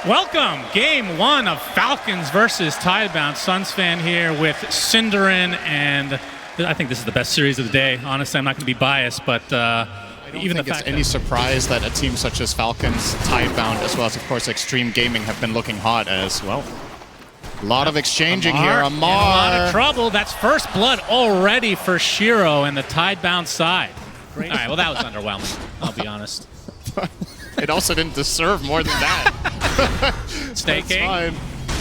Welcome, game one of Falcons versus TIDEBOUND. SUNSfan here with SyndereN, and I think this is the best series of the day. Honestly, I'm not going to be biased, but even the fact it's any surprise that a team such as Falcons, TIDEBOUND, as well as, of course, Extreme Gaming have been looking hot as well. A lot of exchanging here. Amar. In a lot of trouble. That's first blood already for Shiro and the TIDEBOUND side. All right, well, that was underwhelming, I'll be honest. It also didn't deserve more than that. Staking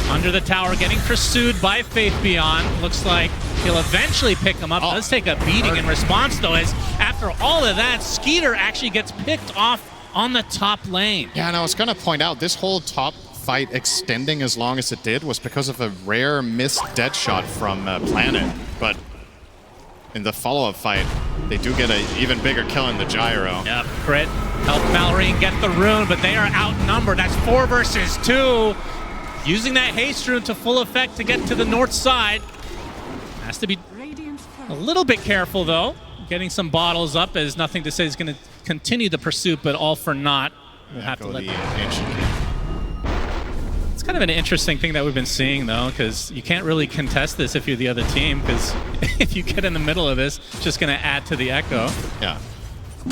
under the tower, getting pursued by Faith Beyond. Looks like he'll eventually pick him up. Does take a beating in response, though, as after all of that, Skeeter actually gets picked off on the top lane. Yeah, and I was going to point out, this whole top fight extending as long as it did was because of a rare missed dead shot from Planet. But in the follow-up fight, they do get an even bigger kill in the gyro. Yep, crit. Helped Mallory get the rune, but they are outnumbered. That's 4 versus 2. Using that haste rune to full effect to get to the north side. Has to be a little bit careful, though. Getting some bottles up, as nothing to say is going to continue the pursuit, but all for naught. We'll have to let It's kind of an interesting thing that we've been seeing, though, because you can't really contest this if you're the other team, because if you get in the middle of this, it's just going to add to the echo. Yeah.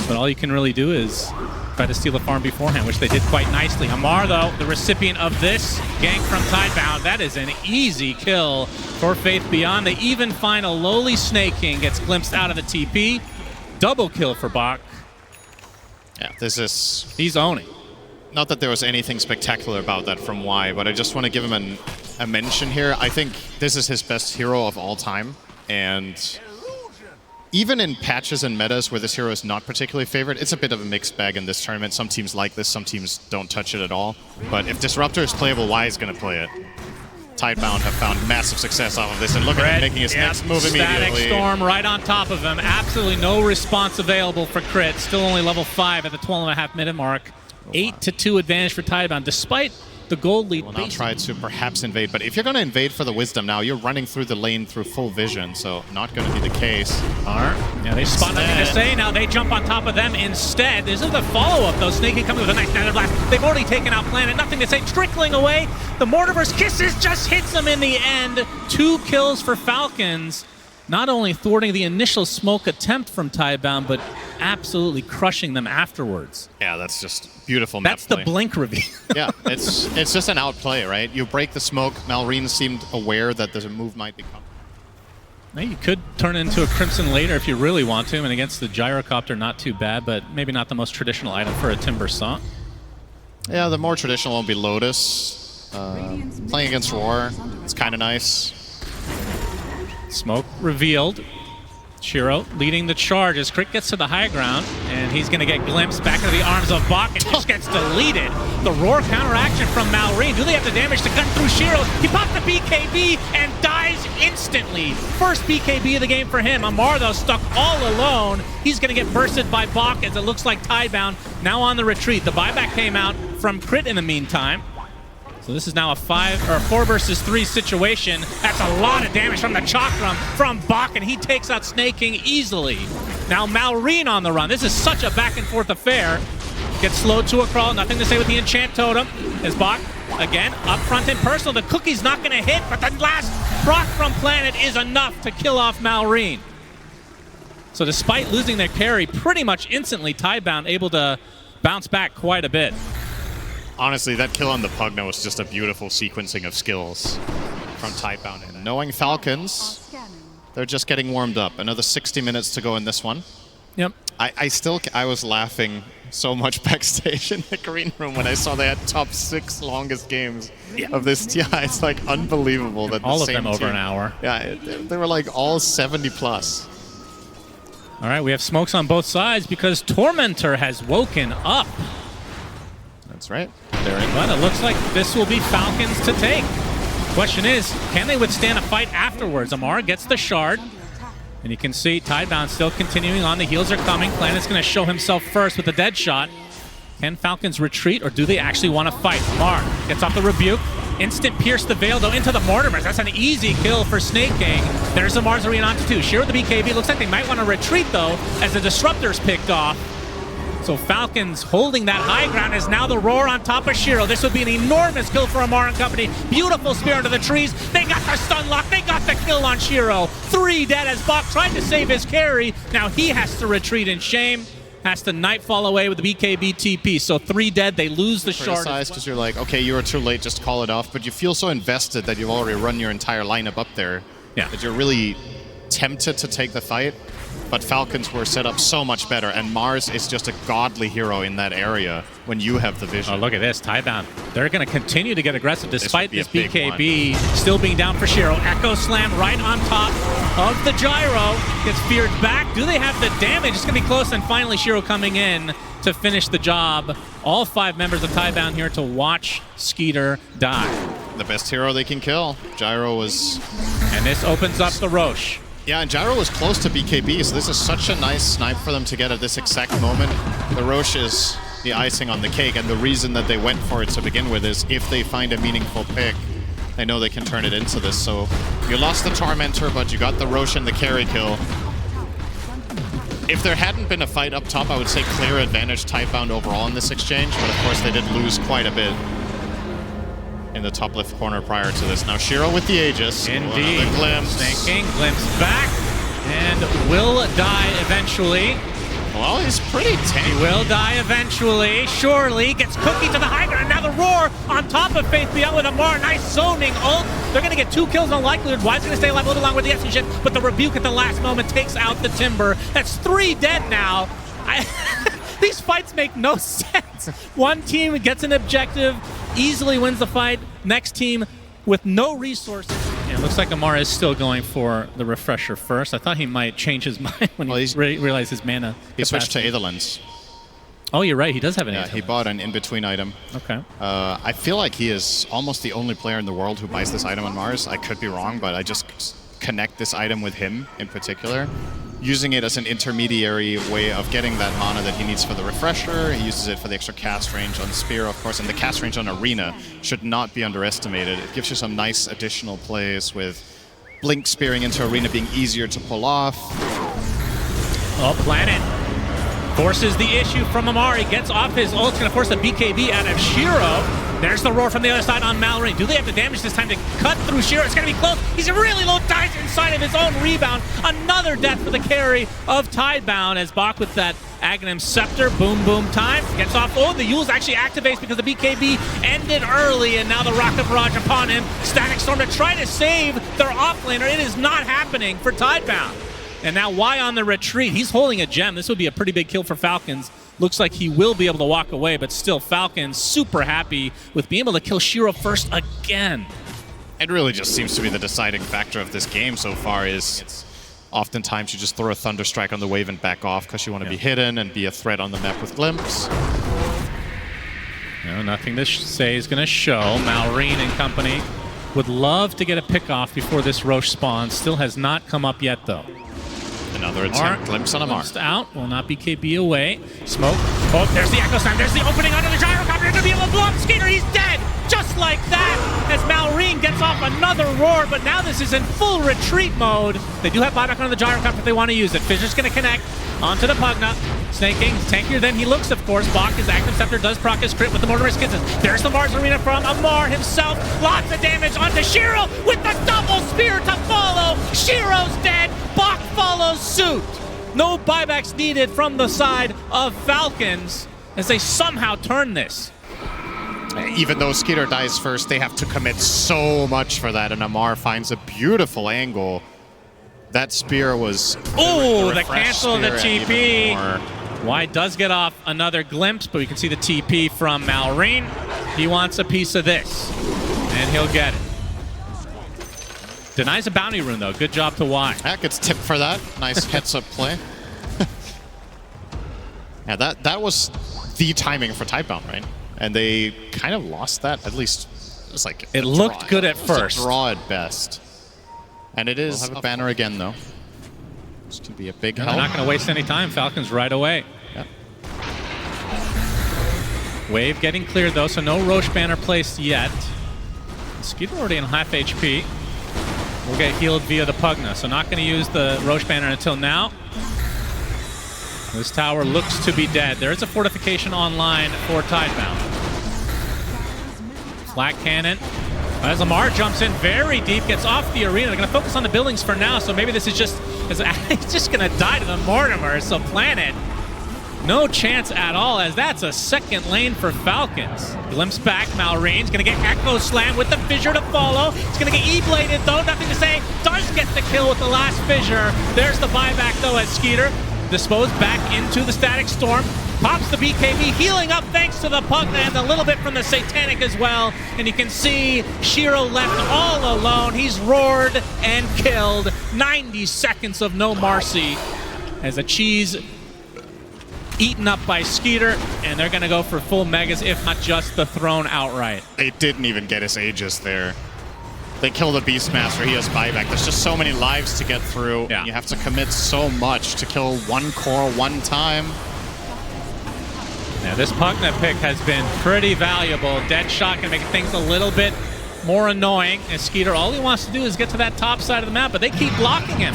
But all you can really do is try to steal a farm beforehand, which they did quite nicely. Amar, though, the recipient of this gank from TIDEBOUND, that is an easy kill for Faith Beyond. They even find a lowly Snake King, gets glimpsed out of the TP. Double kill for Bach. Yeah, this is... He's owning. Not that there was anything spectacular about that from Y, but I just want to give him a mention here. I think this is his best hero of all time, and even in patches and metas where this hero is not particularly favored, it's a bit of a mixed bag in this tournament. Some teams like this, some teams don't touch it at all. But if Disruptor is playable, Y is going to play it. TIDEBOUND have found massive success off of this, and look at him making his next move immediately. Static Storm right on top of him. Absolutely no response available for crit. Still only level 5 at the 12.5 minute mark. 8-2 advantage for TIDEBOUND, despite the gold lead. Will now try to perhaps invade, but if you're going to invade for the wisdom now, you're running through the lane through full vision, so not going to be the case. Yeah, they spot nothing to say. Now they jump on top of them instead. This is the follow-up, though. Snake King coming with a nice Nether Blast. They've already taken out Planet. Nothing to say. Trickling away. The Mortimer's Kisses just hits them in the end. 2 kills for Falcons. Not only thwarting the initial smoke attempt from TIDEBOUND, but absolutely crushing them afterwards. Yeah, that's just beautiful map That's play. the blink reveal. Yeah, it's just an outplay, right? You break the smoke. Malrine seemed aware that there's a move might be coming. Now you could turn it into a Crimson later if you really want to, and against the Gyrocopter, not too bad, but maybe not the most traditional item for a Timber Saw. Yeah, the more traditional one would be Lotus. Playing against Roar, it's kind of nice. Smoke revealed. Shiro leading the charge as Crit gets to the high ground, and he's going to get glimpsed back into the arms of Bach, and just gets deleted. The Roar counteraction from Malrine. Do they have the damage to cut through Shiro? He popped the BKB and dies instantly. First BKB of the game for him. Amar, though, stuck all alone. He's going to get bursted by Bach, as it looks like TIDEBOUND now on the retreat. The buyback came out from Crit in the meantime. So this is now a 4 versus 3 situation. That's a lot of damage from the Chakram from Bach, and he takes out Snake King easily. Now Malrine on the run. This is such a back and forth affair. Gets slowed to a crawl. Nothing to say with the Enchant Totem. As Bach, again, up front and personal. The cookie's not going to hit, but the last proc from Planet is enough to kill off Malrine. So despite losing their carry pretty much instantly, TIDEBOUND able to bounce back quite a bit. Honestly, that kill on the Pugna was just a beautiful sequencing of skills from TIDEBOUND. And knowing Falcons, they're just getting warmed up. Another 60 minutes to go in this one. Yep. I was laughing so much backstage in the green room when I saw they had top 6 longest games of this TI. It's like unbelievable that all the of same them over team, an hour. Yeah, they were like all 70 plus. All right, we have smokes on both sides because Tormentor has woken up. That's right. But it looks like this will be Falcons to take. Question is, can they withstand a fight afterwards? Amar gets the shard, and you can see TIDEBOUND still continuing on. The heals are coming. Planet's going to show himself first with the dead shot. Can Falcons retreat, or do they actually want to fight? Amar gets off the rebuke. Instant pierce the veil, though, into the Mortimers. That's an easy kill for Snake King. There's the Mars Arena onto 2. Shiro the BKB. Looks like they might want to retreat, though, as the Disruptor's picked off. So Falcons holding that high ground as now the roar on top of Shiro. This would be an enormous kill for Amar and company. Beautiful spear into the trees. They got the stun lock. They got the kill on Shiro. 3 dead as Bach tried to save his carry. Now he has to retreat in shame. Has to nightfall away with the BKB TP. So 3 dead, they lose the shard. Because you're like, okay, you were too late, just call it off. But you feel so invested that you've already run your entire lineup up there. Yeah. That you're really tempted to take the fight. But Falcons were set up so much better, and Mars is just a godly hero in that area when you have the vision. Oh, look at this, TIDEBOUND. They're going to continue to get aggressive despite this be BKB still being down for Shiro. Echo Slam right on top of the gyro. Gets feared back. Do they have the damage? It's going to be close, and finally Shiro coming in to finish the job. All 5 members of TIDEBOUND here to watch Skeeter die. The best hero they can kill. Gyro was... And this opens up the Rosh. Yeah, and Gyro was close to BKB, so this is such a nice snipe for them to get at this exact moment. The Rosh is the icing on the cake, and the reason that they went for it to begin with is if they find a meaningful pick, they know they can turn it into this. So you lost the Tormentor, but you got the Rosh and the carry kill. If there hadn't been a fight up top, I would say clear advantage TIDEBOUND overall in this exchange, but of course they did lose quite a bit in the top left corner prior to this. Now Shiro with the Aegis. Indeed. The glimpse. Thinking, glimpse back, and will die eventually. Well, he's pretty tanky. He will die eventually. Surely gets Cookie to the high ground. Now the roar on top of Faith Beyond with Amar. Nice zoning ult. They're going to get 2 kills on likelihood. Wise going to stay alive a little longer with the execution, but the rebuke at the last moment takes out the Timber. That's 3 dead now. These fights make no sense. One team gets an objective, easily wins the fight. Next team with no resources. Yeah, it looks like Amar is still going for the refresher first. I thought he might change his mind when he realized his mana. He switched to Aetherlands. Oh, you're right. He does have an Yeah, he bought an in-between item. Okay. I feel like he is almost the only player in the world who buys this item on Mars. I could be wrong, but I just connect this item with him in particular. Using it as an intermediary way of getting that mana that he needs for the refresher. He uses it for the extra cast range on Spear, of course, and the cast range on Arena should not be underestimated. It gives you some nice additional plays with Blink spearing into Arena being easier to pull off. Oh, Planet forces the issue from Amar. He gets off his ult. It's going to force the BKB out of Shiro. There's the roar from the other side on Mallory. Do they have the damage this time to cut through Shiro? It's going to be close. He's really low, dies inside of his own rebound. Another death for the carry of TIDEBOUND as Bach with that Aghanim Scepter. Boom, boom time. Gets off. Oh, the Yules actually activates because the BKB ended early, and now the Rocket Barrage upon him. Static Storm to try to save their offlaner. It is not happening for TIDEBOUND. And now Y on the retreat. He's holding a gem. This would be a pretty big kill for Falcons. Looks like he will be able to walk away, but still Falcons super happy with being able to kill Shiro first again. It really just seems to be the deciding factor of this game so far is oftentimes you just throw a Thunderstrike on the wave and back off because you want to be hidden and be a threat on the map with Glimpse. No, nothing to say is going to show. Malrine and company would love to get a pick off before this Rosh spawns. Still has not come up yet, though. Another attempt. Glimpse on Amar. Out. Will not be KB away. Smoke. Oh, there's the Echo Slam. There's the opening under the gyrocopter. They're going to be able to blow up Skeeter. He's dead. Just like that. As Malrine gets off another roar. But now this is in full retreat mode. They do have buyback on the gyrocopter if they want to use it. Fisher's going to connect onto the Pugna. Snaking. Tankier than he looks, of course. Bach, his Aghanim Scepter does proc his crit with the Mortimer's Kisses. There's the Mars Arena from Amar himself. Lots of damage onto Shiro with the double spear to follow. Shiro's dead. Bach follows suit. No buybacks needed from the side of Falcons as they somehow turn this. Even though Skeeter dies first, they have to commit so much for that, and Amar finds a beautiful angle. That spear was... Oh, the cancel of the TP. Y does get off another glimpse, but we can see the TP from Malrine. He wants a piece of this, and he'll get it. Denies a bounty rune, though. Good job to Y. That gets tipped for that. Nice heads-up play. Yeah, that was the timing for TIDEBOUND, right? And they kind of lost that. At least it was like it looked good at first. A draw at best. And it is a banner again, though. This could be a big help. They're not going to waste any time. Falcons right away. Yep. Wave getting cleared, though, so no Rosh banner placed yet. Skeeter already in half HP. We'll get healed via the Pugna, so not going to use the Rosh banner until now. This tower looks to be dead. There is a fortification online for TIDEBOUND. Flat cannon. As Lamar jumps in very deep, gets off the arena. They're going to focus on the buildings for now, so maybe this is just... He's just going to die to the Mortimer, so Planet... No chance at all, as that's a second lane for Falcons. Glimpse back, Malreen's gonna get Echo Slam with the Fissure to follow. He's gonna get E-bladed though, nothing to say. Does get the kill with the last Fissure. There's the buyback though as Skeeter disposed back into the Static Storm. Pops the BKB, healing up thanks to the Pugna and a little bit from the Satanic as well. And you can see Shiro left all alone. He's roared and killed. 90 seconds of no mercy as a cheese eaten up by Skeeter, and they're going to go for full megas, if not just the throne outright. They didn't even get his Aegis there. They kill the Beastmaster, he has buyback. There's just so many lives to get through. Yeah. You have to commit so much to kill one core one time. Now this Pugna pick has been pretty valuable. Deadshot can make things a little bit more annoying. And Skeeter, all he wants to do is get to that top side of the map, but they keep blocking him.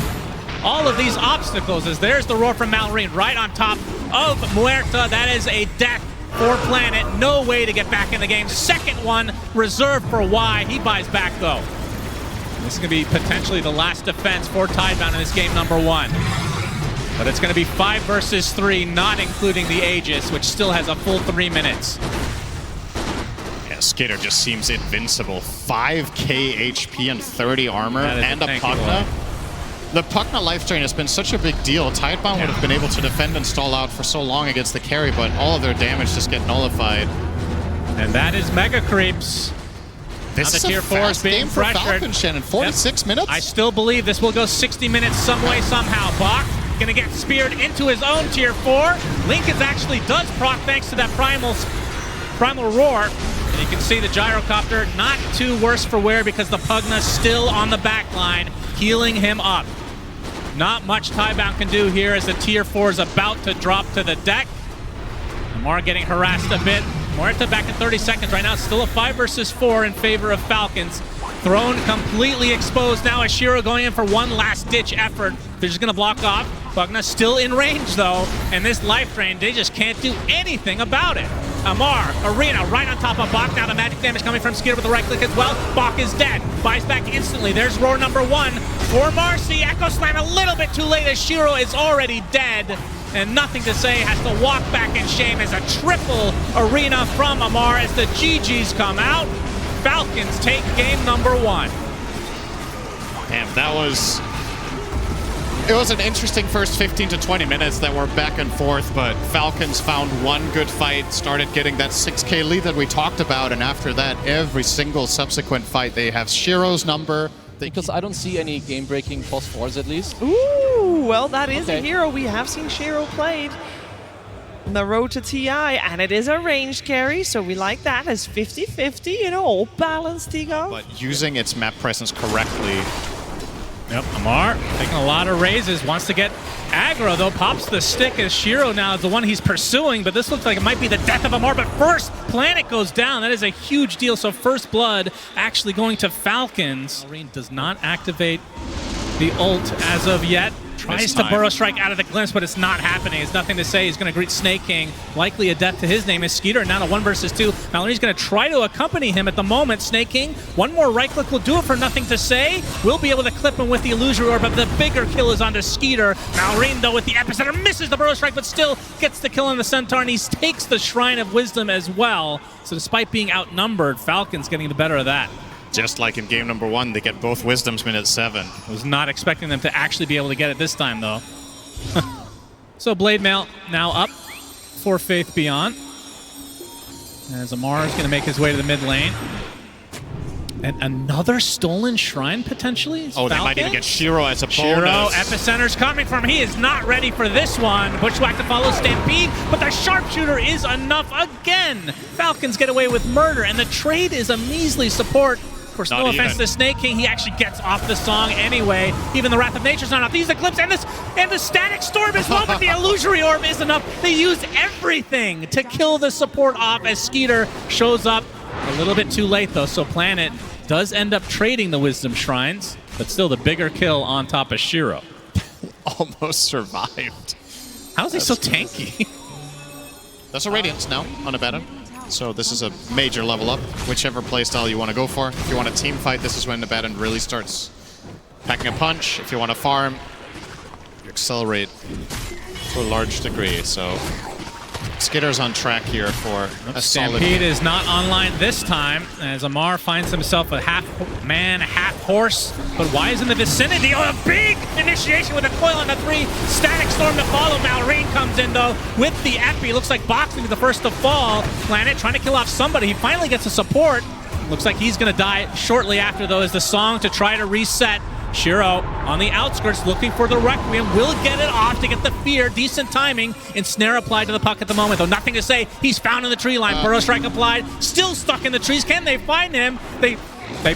All of these obstacles, as there's the roar from Malreen right on top of Muerta. That is a death for Planet. No way to get back in the game. Second one reserved for Y. He buys back though. This is going to be potentially the last defense for TIDEBOUND in this game number 1. But it's going to be 5 versus 3, not including the Aegis, which still has a full 3 minutes. Yeah, Skeeter just seems invincible. 5k HP and 30 armor and a Pugna. The Pugna life drain has been such a big deal. TIDEBOUND would have been able to defend and stall out for so long against the carry, but all of their damage just get nullified. And that is Mega Creeps. This is tier a fast game for Falcons, Shannon. 46 minutes? I still believe this will go 60 minutes some way, somehow. Bach gonna get speared into his own tier 4. Lincoln actually does proc thanks to that primal roar. And you can see the gyrocopter not too worse for wear because the Pugna's still on the back line, healing him up. Not much TIDEBOUND can do here as the tier 4 is about to drop to the deck. Lamar getting harassed a bit. Muerta back in 30 seconds right now. Still a 5 versus 4 in favor of Falcons. Throne completely exposed now as Shiro going in for one last ditch effort. They're just gonna block off. Pugna still in range though, and this life drain, they just can't do anything about it. Amar, Arena, right on top of Bach. Now the magic damage coming from Skeeter with the right click as well. Bach is dead. Buys back instantly. There's roar number 1 for Marcy. Echo Slam a little bit too late as Shiro is already dead. And nothing to say, has to walk back in shame as a triple Arena from Amar as the GGs come out. Falcons take game number 1. Damn, that was... It was an interesting first 15 to 20 minutes that were back and forth, but Falcons found one good fight, started getting that 6k lead that we talked about, and after that, every single subsequent fight, they have Shiro's number. Because I don't see any game-breaking +4s at least. Ooh, well, that is a hero we have seen Shiro played on the road to TI, and it is a ranged carry, so we like that as 50-50, you know, all balanced, Tigo. But using its map presence correctly. Yep, Amar taking a lot of raises, wants to get aggro though, pops the stick as Shiro now is the one he's pursuing, but this looks like it might be the death of Amar, but first, Planet goes down. That is a huge deal, so first blood actually going to Falcons. Malreen does not activate the ult as of yet. Tries to burrow strike out of the glimpse, but it's not happening. It's nothing to say. He's going to greet Snake King. Likely a death to his name is Skeeter. Now to 1 versus 2. Mallory's going to try to accompany him at the moment. Snake King, one more right click will do it for nothing to say. We'll be able to clip him with the Illusory Orb, but the bigger kill is onto Skeeter. Mallory, though, with the Epicenter, misses the burrow strike, but still gets the kill on the Centaur, and he takes the Shrine of Wisdom as well. So despite being outnumbered, Falcons getting the better of that. Just like in game number 1, they get both Wisdoms minute 7. Was not expecting them to actually be able to get it this time, though. So Blade Mail now up for Faith Beyond. As Amar is going to make his way to the mid lane. And another stolen shrine, potentially? Oh, they might even get Shiro as a bonus. Shiro, Epicenter's coming from him. He is not ready for this one. Bushwhack to follow Stampede, but the Sharpshooter is enough again. Falcons get away with murder, and the trade is a measly support. Of course, no offense to Snake King, he actually gets off the song anyway. Even the Wrath of Nature's not enough. They use the Glimpse and the Static Storm as well, but the Illusory Orb is enough. They use everything to kill the support off as Skeeter shows up. A little bit too late though, so Planet does end up trading the Wisdom Shrines, but still the bigger kill on top of Shiro. Almost survived. How is he so tanky? There's a Radiance now on a Abaddon. So this is a major level up, whichever playstyle you want to go for. If you want a team fight, this is when the Abaddon really starts packing a punch. If you want to farm, you accelerate to a large degree. So Skitter's on track here for a solid... Stampede is not online this time, as Amar finds himself a half-man, half-horse. But why is in the vicinity? Oh, a big initiation with a coil on the 3. Static Storm to follow. Malrine comes in, though, with the Epi. Looks like Boxing is the first to fall. Planet trying to kill off somebody. He finally gets a support. Looks like he's going to die shortly after, though, as the song to try to reset. Shiro on the outskirts looking for the Requiem. Will get it off to get the fear. Decent timing. And snare applied to the puck at the moment, though. Nothing to say. He's found in the tree line. Burrow Strike applied. Still stuck in the trees. Can they find him? They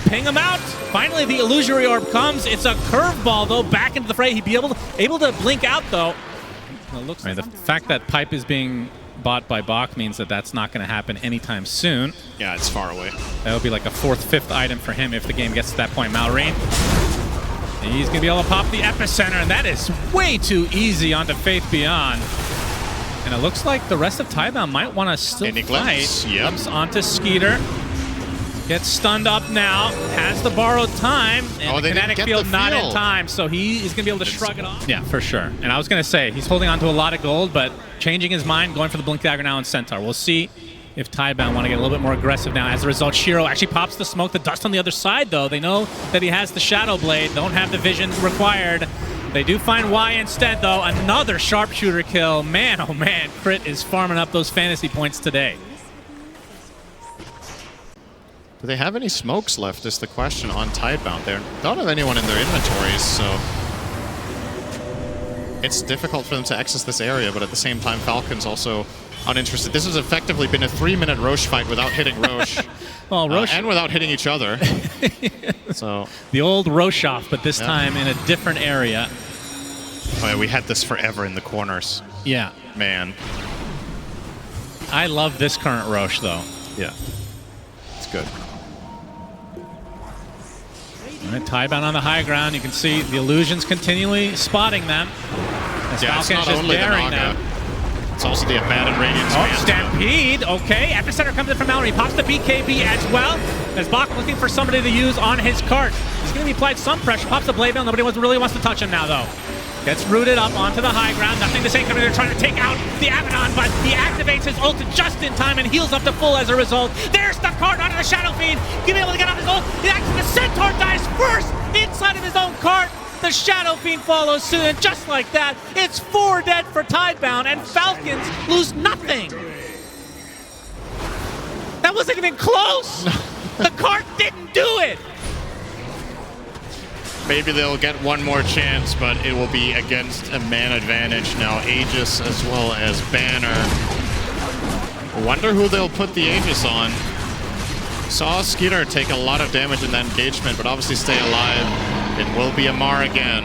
ping him out. Finally, the Illusory Orb comes. It's a curveball, though. Back into the fray. He'd be able to blink out, though. Well, looks right, the fact that Pipe is being bought by Bach means that that's not going to happen anytime soon. Yeah, it's far away. That'll be like a 4th, 5th item for him if the game gets to that point. Malrine. He's going to be able to pop the epicenter, and that is way too easy onto Faith Beyond. And it looks like the rest of TIDEBOUND might want to still fight. Yep. Onto Skeeter. Gets stunned up now. Has the borrowed time. And the kinetic field not in time, so he is going to be able to shrug it off. Yeah, for sure. And I was going to say, he's holding on to a lot of gold, but changing his mind, going for the Blink Dagger now in Centaur. We'll see if TIDEBOUND want to get a little bit more aggressive now. As a result, Shiro actually pops the smoke, the dust on the other side, though. They know that he has the Shadow Blade, don't have the vision required. They do find Y instead, though. Another sharpshooter kill. Man, oh man, Crit is farming up those fantasy points today. Do they have any smokes left is the question on TIDEBOUND. They don't have anyone in their inventories, so it's difficult for them to access this area, but at the same time, Falcons also uninterested. This has effectively been a 3-minute Roche fight without hitting Roche. Well, Roche and without hitting each other. So the old Roche off, but this time in a different area. Oh yeah, we had this forever in the corners. Yeah. Man. I love this current Roche, though. Yeah. It's good. All right, TIDEBOUND on the high ground. You can see the illusions continually spotting them. As Falcons it's not only daring them. It's also the Abaddon Radiance. Oh, Stampede. Okay, Epicenter comes in from Mallory. Pops the BKB as well. As Bach looking for somebody to use on his cart. He's going to be applied some pressure. Pops the Blade Veil. Nobody really wants to touch him now, though. Gets rooted up onto the high ground. Nothing to say. Coming in, trying to take out the Abaddon, but he activates his ult just in time and heals up to full as a result. There's the cart onto the Shadow Fiend. He'll be able to get on his ult. The Centaur dies first inside of his own cart. The Shadow Fiend follows soon, and just like that, it's 4 dead for TIDEBOUND, and Falcons lose nothing. That wasn't even close. The cart didn't do it. Maybe they'll get one more chance, but it will be against a man advantage now. Aegis as well as Banner. Wonder who they'll put the Aegis on. Saw Skeeter take a lot of damage in that engagement, but obviously stay alive. It will be Amar again.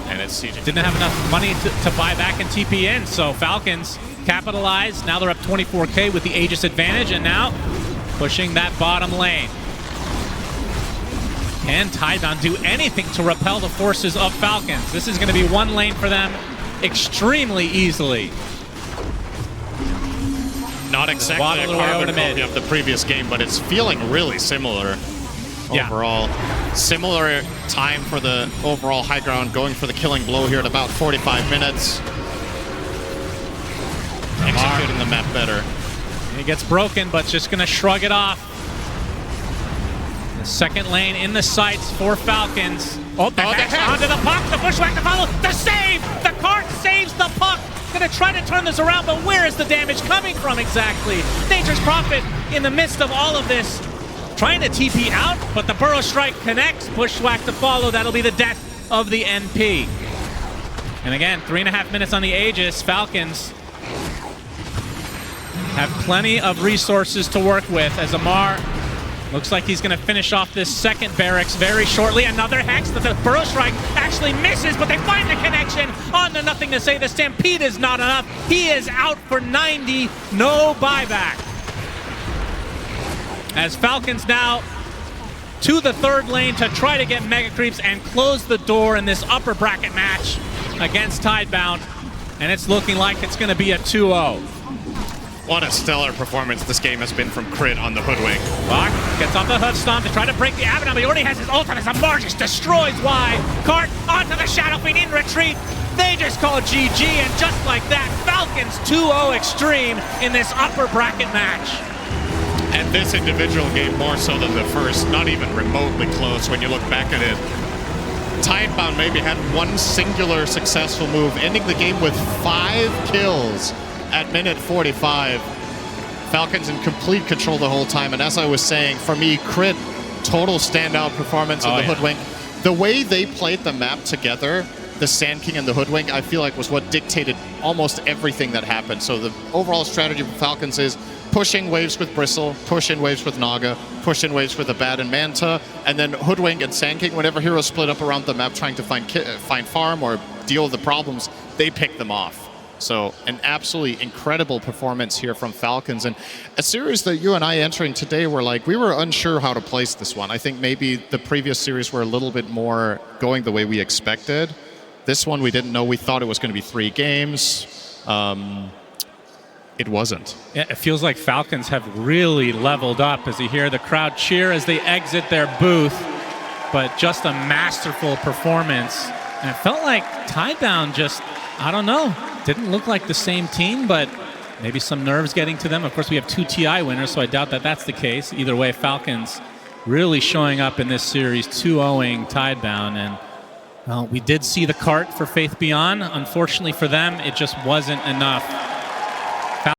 And it's CJ. Didn't have enough money to buy back and TP in, so Falcons capitalize. Now they're up 24K with the Aegis advantage, and now pushing that bottom lane. Can TIDEBOUND do anything to repel the forces of Falcons? This is going to be one lane for them extremely easily. Not exactly a carbon copy of the previous game, but it's feeling really similar overall. Similar time for the overall high ground, going for the killing blow here at about 45 minutes. Executing the map better. He gets broken, but just going to shrug it off. The second lane in the sights for Falcons. Oh, the hex onto the puck, the bushwhack to follow, the save! The cart saves the puck! Gonna try to turn this around, but where is the damage coming from exactly? Nature's Prophet in the midst of all of this. Trying to TP out, but the Burrow Strike connects. Bushwhack to follow, that'll be the death of the NP. And again, 3.5 minutes on the Aegis. Falcons have plenty of resources to work with as Amar looks like he's going to finish off this second barracks very shortly. Another hex that the Burrow Strike actually misses, but they find the connection. On to nothing to say. The Stampede is not enough. He is out for 90. No buyback. As Falcons now to the third lane to try to get Mega Creeps and close the door in this upper bracket match against TIDEBOUND. and it's looking like it's going to be a 2-0. What a stellar performance this game has been from Crit on the Hoodwink. Bach gets off the hood stomp to try to break the Abaddon, but he already has his ult on his Amargus, destroys Y. Cart onto the Shadow Fiend in retreat. They just call GG, and just like that, Falcons 2-0 Extreme in this upper bracket match. And this individual game more so than the first, not even remotely close when you look back at it. TIDEBOUND maybe had one singular successful move, ending the game with 5 kills at minute 45. Falcons in complete control the whole time, and as I was saying, for me, Crit, total standout performance of the Hoodwink. The way they played the map together, the Sand King and the Hoodwink, I feel like was what dictated almost everything that happened. So the overall strategy for Falcons is pushing waves with Bristle, push in waves with Naga, push in waves with Abad and Manta, and then Hoodwink and Sand King, whenever heroes split up around the map trying to find farm or deal with the problems, they pick them off. So an absolutely incredible performance here from Falcons, and a series that you and I entering today were like, we were unsure how to place this one. I think maybe the previous series were a little bit more going the way we expected. This one we didn't know. We thought it was going to be 3 games. It wasn't. Yeah, it feels like Falcons have really leveled up as you hear the crowd cheer as they exit their booth, but just a masterful performance. And it felt like TIDEBOUND just, I don't know, didn't look like the same team, but maybe some nerves getting to them. Of course, we have 2 TI winners, so I doubt that that's the case. Either way, Falcons really showing up in this series, 2-0ing TIDEBOUND. And, well, we did see the cart for Faith Beyond. Unfortunately for them, it just wasn't enough.